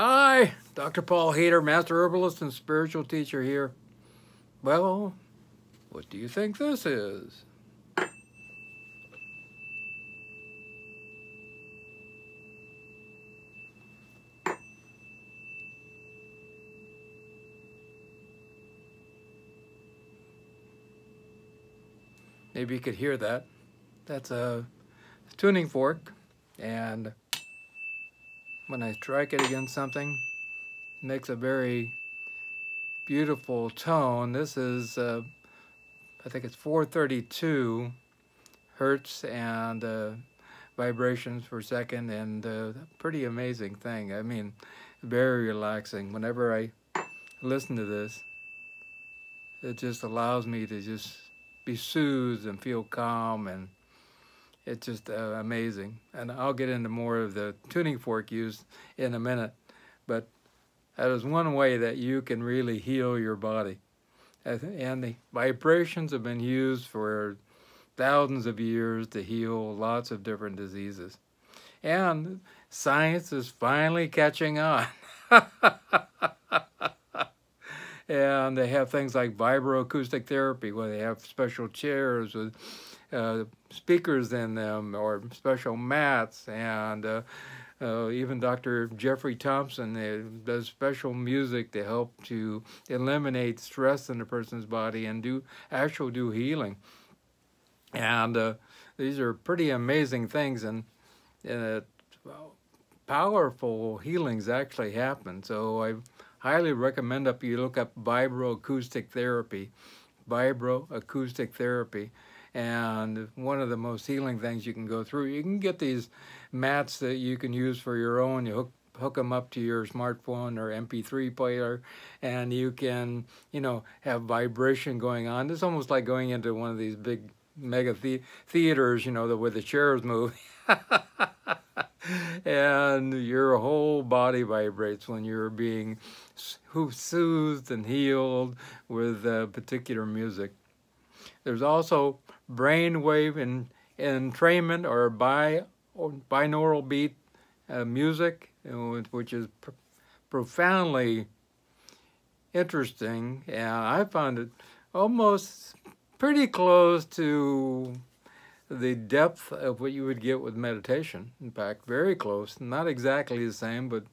Hi, Dr. Paul Haider, Master Herbalist and Spiritual Teacher here. Well, what do you think this is? Maybe you could hear that. That's a tuning fork, and when I strike it against something, it makes a very beautiful tone. This is, I think it's 432 hertz and vibrations per second, and a pretty amazing thing. I mean, very relaxing. Whenever I listen to this, it just allows me to just be soothed and feel calm, and it's just amazing. And I'll get into more of the tuning fork use in a minute, but that is one way that you can really heal your body. And the vibrations have been used for thousands of years to heal lots of different diseases. And science is finally catching on. And they have things like Vibro-acoutic Therapy, where they have special chairs with speakers in them, or special mats, and even Dr. Jeffrey Thompson does special music to help to eliminate stress in a person's body and do healing. And these are pretty amazing things, and powerful healings actually happen. So I highly recommend that you look up Vibro-acoutic Therapy, Vibro-acoutic Therapy, and one of the most healing things you can go through. You can get these mats that you can use for your own. You hook them up to your smartphone or MP3 player, and you can, have vibration going on. It's almost like going into one of these big mega theaters, where the chairs move. And your whole body vibrates when you're being soothed and healed with particular music. There's also brainwave entrainment, or binaural beat music, which is profoundly interesting, and I found it almost pretty close to the depth of what you would get with meditation. In fact, very close. Not exactly the same, but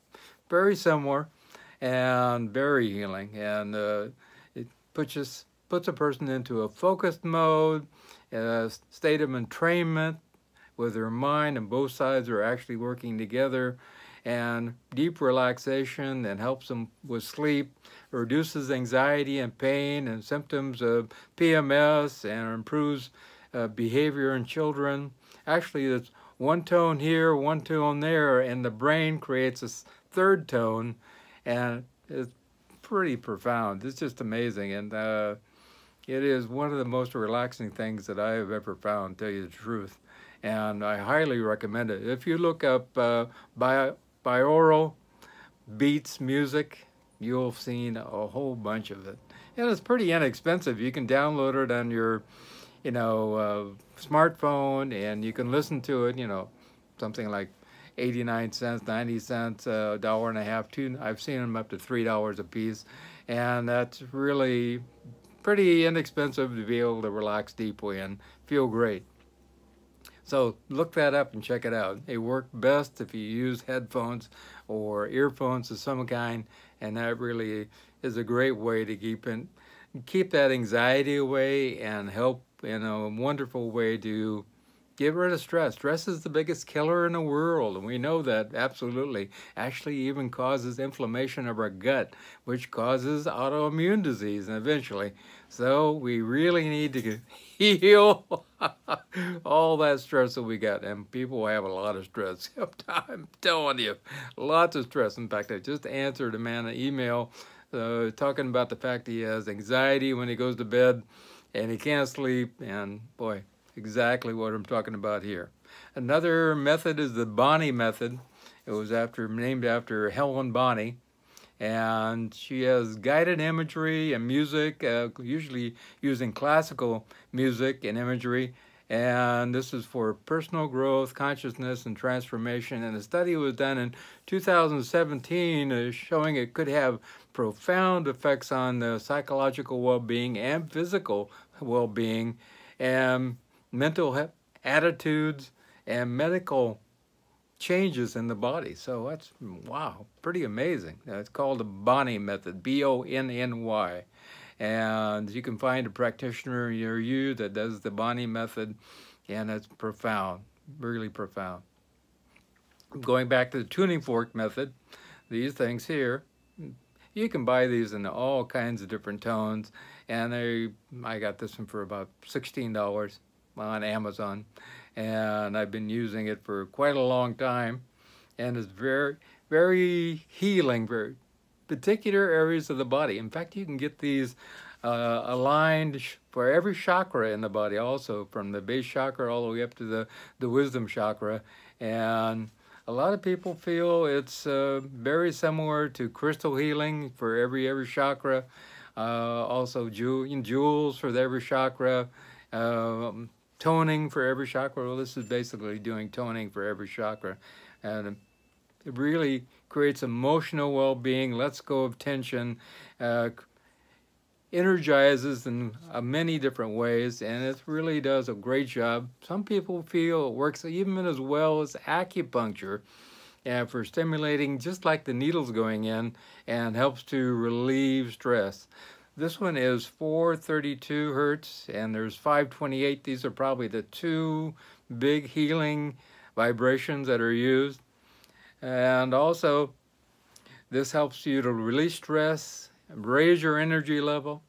very similar, and very healing. And it puts a person into a focused mode, a state of entrainment with their mind, and both sides are actually working together, and deep relaxation, and helps them with sleep, reduces anxiety and pain and symptoms of PMS, and improves behavior in children. Actually, it's one tone here, one tone there, and the brain creates a third tone, and it's pretty profound. It's just amazing, and it is one of the most relaxing things that I have ever found, to tell you the truth. And I highly recommend it. If you look up Biaural Beats music, you'll have seen a whole bunch of it. And it's pretty inexpensive. You can download it on your smartphone, and you can listen to it, something like 89 cents, 90 cents, $1.50, I've seen them up to $3 a piece. And that's really pretty inexpensive to be able to relax deeply and feel great. So look that up and check it out. They work best if you use headphones or earphones of some kind, and that really is a great way to keep that anxiety away, and help in a wonderful way to get rid of stress. Stress is the biggest killer in the world, and we know that absolutely. Actually even causes inflammation of our gut, which causes autoimmune disease eventually. So we really need to heal all that stress that we got. And people have a lot of stress. I'm telling you, lots of stress. In fact, I just answered a man an email talking about the fact he has anxiety when he goes to bed and he can't sleep, and boy, exactly what I'm talking about here. Another method is the Bonny Method. It was named after Helen Bonny, and she has guided imagery and music, usually using classical music and imagery, And this is for personal growth, consciousness, and transformation. And a study was done in 2017 showing it could have profound effects on the psychological well-being and physical well-being and mental attitudes and medical changes in the body. So that's, wow, pretty amazing. It's called the Bonny Method, B-O-N-N-Y. And you can find a practitioner near you that does the Bonny Method, and it's profound, really profound. Going back to the tuning fork method, these things here, you can buy these in all kinds of different tones, and I got this one for about $16 on Amazon, and I've been using it for quite a long time, and it's very, very healing for particular areas of the body. In fact, you can get these aligned for every chakra in the body, also from the base chakra all the way up to the wisdom chakra. And a lot of people feel it's very similar to crystal healing for every chakra. Also jewels for every chakra. Toning for every chakra. Well, this is basically doing toning for every chakra. And it really creates emotional well-being, lets go of tension, energizes in many different ways, and it really does a great job. Some people feel it works even as well as acupuncture for stimulating, just like the needles going in, and helps to relieve stress. This one is 432 hertz, and there's 528. These are probably the two big healing vibrations that are used. And also, this helps you to release stress, raise your energy level,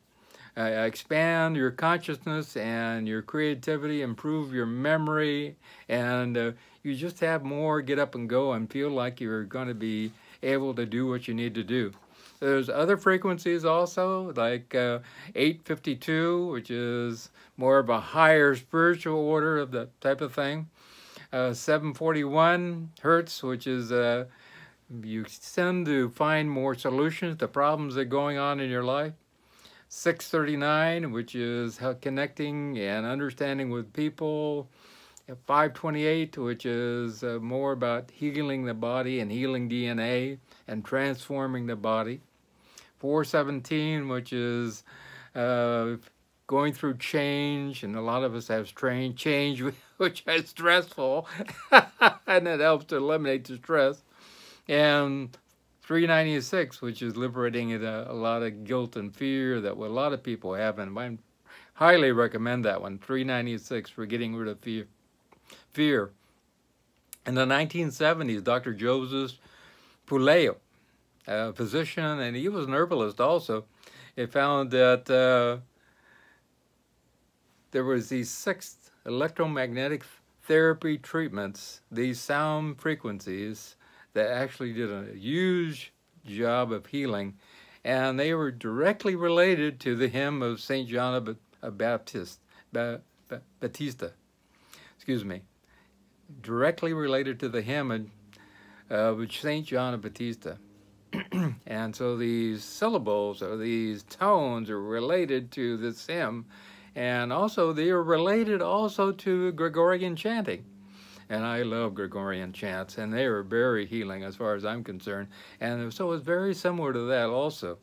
expand your consciousness and your creativity, improve your memory, and you just have more get up and go and feel like you're going to be able to do what you need to do. There's other frequencies also, like 852, which is more of a higher spiritual order of that type of thing. 741 hertz, which is you tend to find more solutions to problems that are going on in your life. 639, which is connecting and understanding with people. 528, which is more about healing the body and healing DNA and transforming the body. 417, which is going through change, and a lot of us have change, which is stressful, and it helps to eliminate the stress. And 396, which is liberating a lot of guilt and fear that a lot of people have, and I highly recommend that one, 396, for getting rid of fear. In the 1970s, Dr. Joseph Puleo, a physician, and he was an herbalist also, he found that there was these 6 electromagnetic therapy treatments, these sound frequencies, that actually did a huge job of healing, and they were directly related to the hymn of St. John Baptista. Excuse me. Directly related to the hymn of St. John Baptista. And so these syllables or these tones are related to this hymn, and also they are related also to Gregorian chanting. And I love Gregorian chants, and they are very healing as far as I'm concerned. And so it's very similar to that also.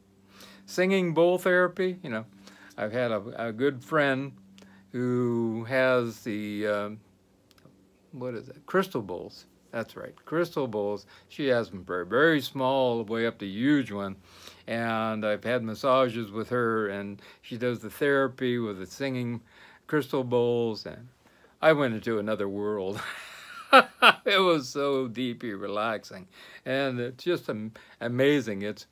Singing bowl therapy, you know, I've had a good friend who has the, what is it, crystal bowls. That's right, crystal bowls. She has them very, very small, all the way up to huge one. And I've had massages with her, and she does the therapy with the singing crystal bowls, and I went into another world. It was so deeply relaxing, and it's just amazing. It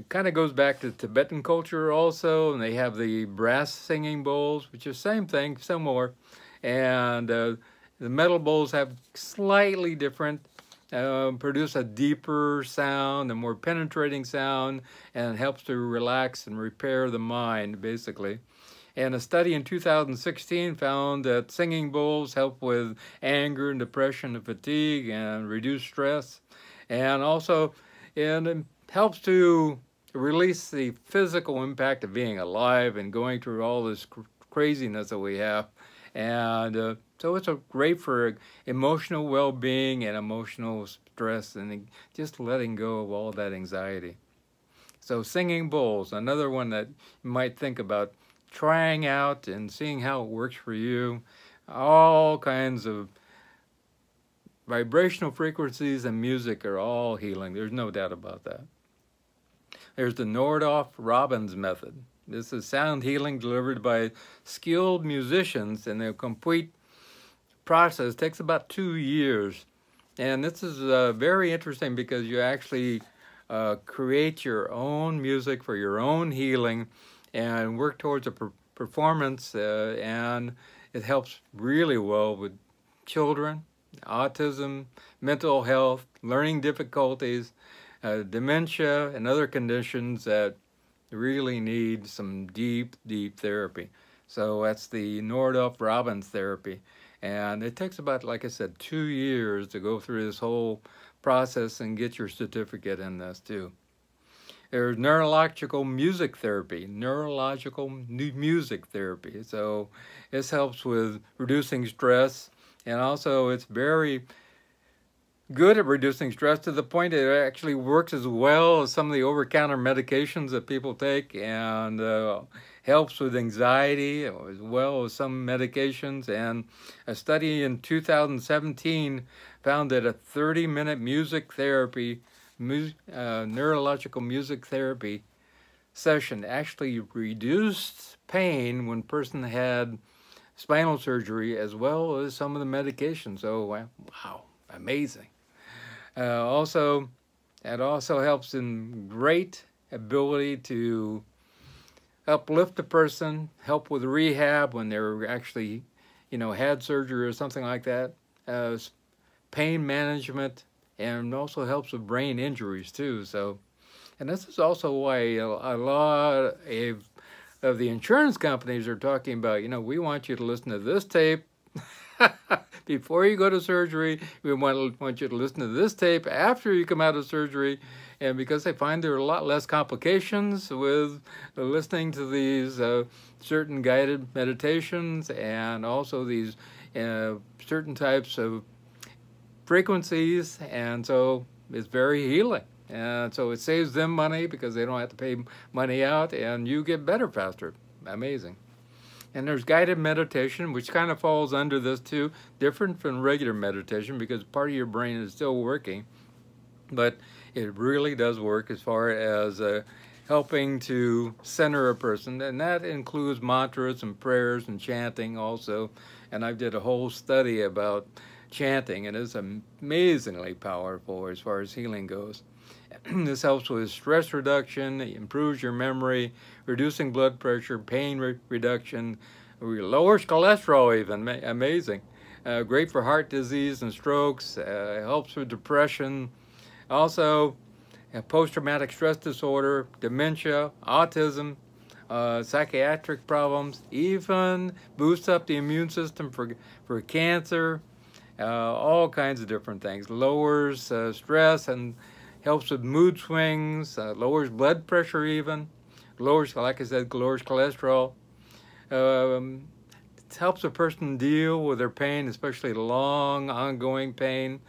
kind of goes back to Tibetan culture also, and they have the brass singing bowls, which is same thing, similar, and the metal bowls have slightly different, produce a deeper sound, a more penetrating sound, and helps to relax and repair the mind, basically. And a study in 2016 found that singing bowls help with anger and depression and fatigue and reduce stress. And also, it helps to release the physical impact of being alive and going through all this craziness that we have. And so it's great for emotional well-being and emotional stress and just letting go of all that anxiety. So singing bowls, another one that you might think about trying out and seeing how it works for you. All kinds of vibrational frequencies and music are all healing. There's no doubt about that. There's the Nordoff Robbins Method. This is sound healing delivered by skilled musicians, and the complete process takes about 2 years. And this is very interesting because you actually create your own music for your own healing and work towards a performance, and it helps really well with children, autism, mental health, learning difficulties, dementia, and other conditions that really need some deep, deep therapy. So that's the Nordoff Robbins Therapy. And it takes about, like I said, 2 years to go through this whole process and get your certificate in this too. There's Neurological Music Therapy, Neurological Music Therapy. So this helps with reducing stress, and also it's very good at reducing stress to the point it actually works as well as some of the over-counter medications that people take, and helps with anxiety as well as some medications. And a study in 2017 found that a 30-minute music therapy, neurological music therapy session actually reduced pain when a person had spinal surgery as well as some of the medications. So wow, amazing. It also helps in great ability to uplift a person, help with rehab when they're actually, had surgery or something like that, pain management, and also helps with brain injuries too. So, and this is also why a lot of the insurance companies are talking about, we want you to listen to this tape before you go to surgery. We want you to listen to this tape after you come out of surgery. And because they find there are a lot less complications with listening to these certain guided meditations, and also these certain types of frequencies, and so it's very healing. And so it saves them money because they don't have to pay money out, and you get better faster. Amazing. And there's guided meditation, which kind of falls under this too, different from regular meditation because part of your brain is still working, but it really does work as far as helping to center a person, and that includes mantras and prayers and chanting also. And I did a whole study about chanting, and it's amazingly powerful as far as healing goes. This helps with stress reduction, improves your memory, reducing blood pressure, pain reduction, lowers cholesterol even, amazing. Great for heart disease and strokes, helps with depression. Also, post-traumatic stress disorder, dementia, autism, psychiatric problems, even boosts up the immune system for cancer, all kinds of different things. Lowers stress and helps with mood swings, lowers blood pressure even, lowers, like I said, lowers cholesterol. It helps a person deal with their pain, especially long, ongoing pain,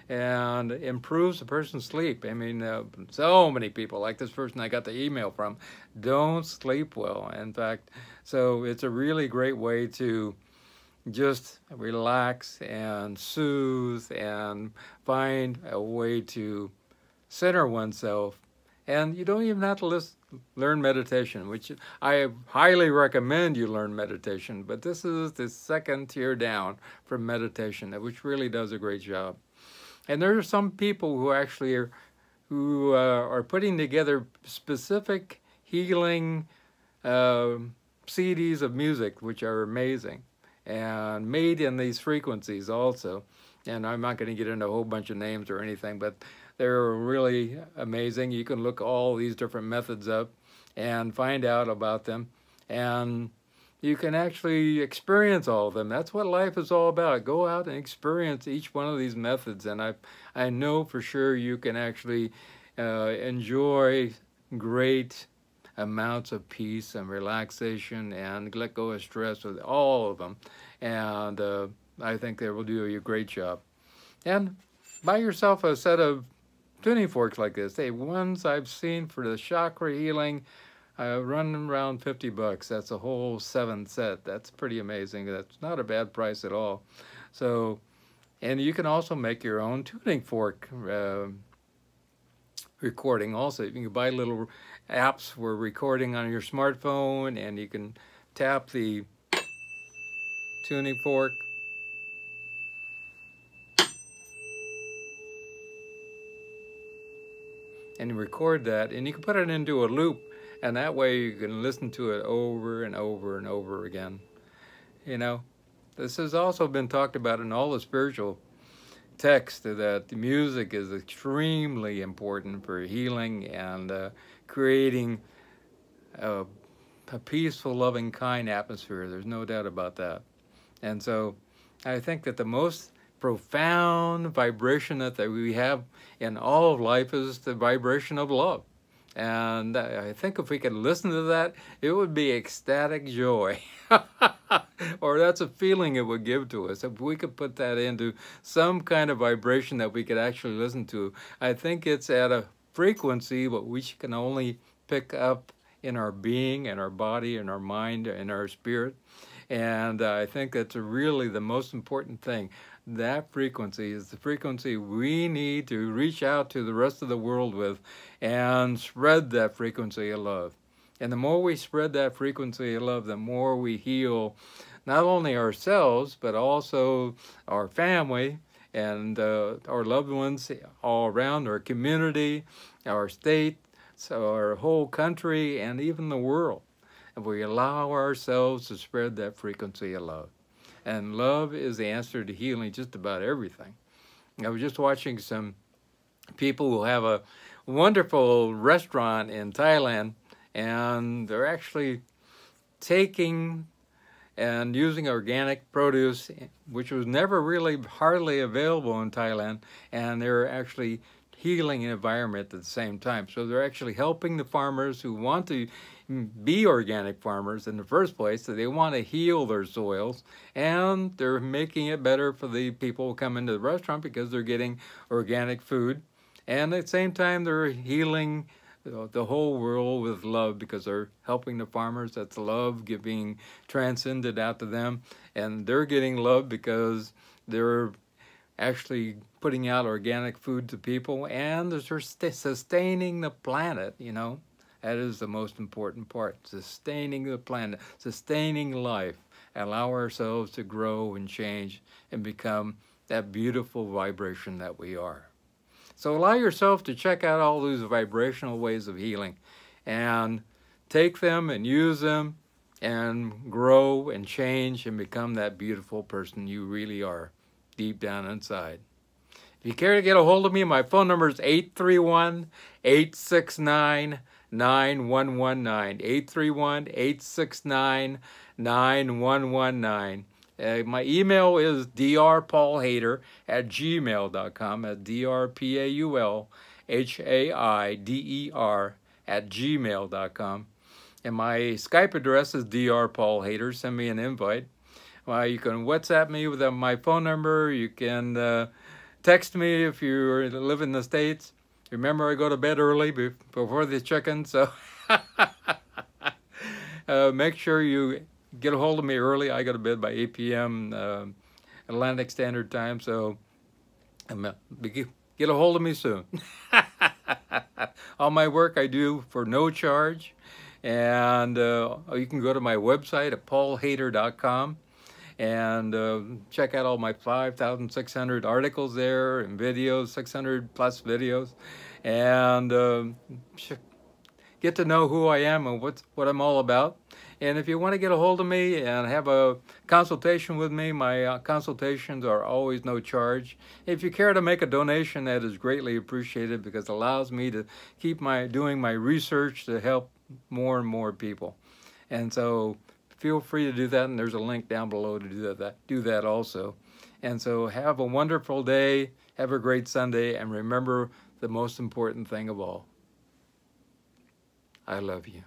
and improves a person's sleep. I mean, so many people, like this person I got the email from, don't sleep well. In fact, so it's a really great way to just relax and soothe and find a way to center oneself. And you don't even have to learn meditation, which I highly recommend you learn meditation, but this is the second tier down from meditation, which really does a great job. And there are some people who actually are putting together specific healing CDs of music, which are amazing, and made in these frequencies also. And I'm not going to get into a whole bunch of names or anything, but they're really amazing. You can look all these different methods up and find out about them, and you can actually experience all of them. That's what life is all about. Go out and experience each one of these methods, and I know for sure you can actually enjoy great amounts of peace and relaxation and let go of stress with all of them. And I think they will do a great job. And buy yourself a set of tuning forks like this. The ones I've seen for the chakra healing run around $50. That's a whole 7 set. That's pretty amazing. That's not a bad price at all. So, and you can also make your own tuning fork recording also. You can buy little apps for recording on your smartphone, and you can tap the tuning fork and you record that, and you can put it into a loop, and that way you can listen to it over and over and over again. You know, this has also been talked about in all the spiritual texts, that the music is extremely important for healing and creating a peaceful, loving, kind atmosphere. There's no doubt about that. And so I think that the most profound vibration that we have in all of life is the vibration of love. And I think if we could listen to that, it would be ecstatic joy. Or that's a feeling it would give to us. If we could put that into some kind of vibration that we could actually listen to, I think it's at a frequency but we can only pick up in our being, in our body, in our mind, in our spirit. And I think that's really the most important thing. That frequency is the frequency we need to reach out to the rest of the world with and spread that frequency of love. And the more we spread that frequency of love, the more we heal not only ourselves, but also our family and our loved ones all around, our community, our state, so our whole country, and even the world. And we allow ourselves to spread that frequency of love. And love is the answer to healing just about everything. I was just watching some people who have a wonderful restaurant in Thailand, and they're actually taking and using organic produce, which was never really hardly available in Thailand, and they're actually healing the environment at the same time. So they're actually helping the farmers who want to be organic farmers in the first place, so they want to heal their soils, and they're making it better for the people who come into the restaurant because they're getting organic food, and at the same time they're healing the whole world with love because they're helping the farmers. That's love being transcended out to them, and they're getting love because they're actually putting out organic food to people, and they're sustaining the planet, you know. That is the most important part, sustaining the planet, sustaining life, allow ourselves to grow and change and become that beautiful vibration that we are. So allow yourself to check out all these vibrational ways of healing and take them and use them and grow and change and become that beautiful person you really are deep down inside. If you care to get a hold of me, my phone number is 831-869-9119, 831-869-9119. My email is drpaulhaider@gmail.com, at drpaulhaider@gmail.com. And my Skype address is drpaulhaider. Send me an invite. You can WhatsApp me with my phone number. You can text me if you live in the States. Remember, I go to bed early before the chickens, so make sure you get a hold of me early. I go to bed by 8 p.m. Atlantic Standard Time, so get a hold of me soon. All my work I do for no charge, and you can go to my website at paulhaider.com and check out all my 5,600 articles there and videos, 600 plus videos, and get to know who I am and what I'm all about. And if you want to get a hold of me and have a consultation with me, my consultations are always no charge. If you care to make a donation, that is greatly appreciated because it allows me to keep doing my research to help more and more people. And so feel free to do that, and there's a link down below to do that also. And so have a wonderful day, have a great Sunday, and remember the most important thing of all. I love you.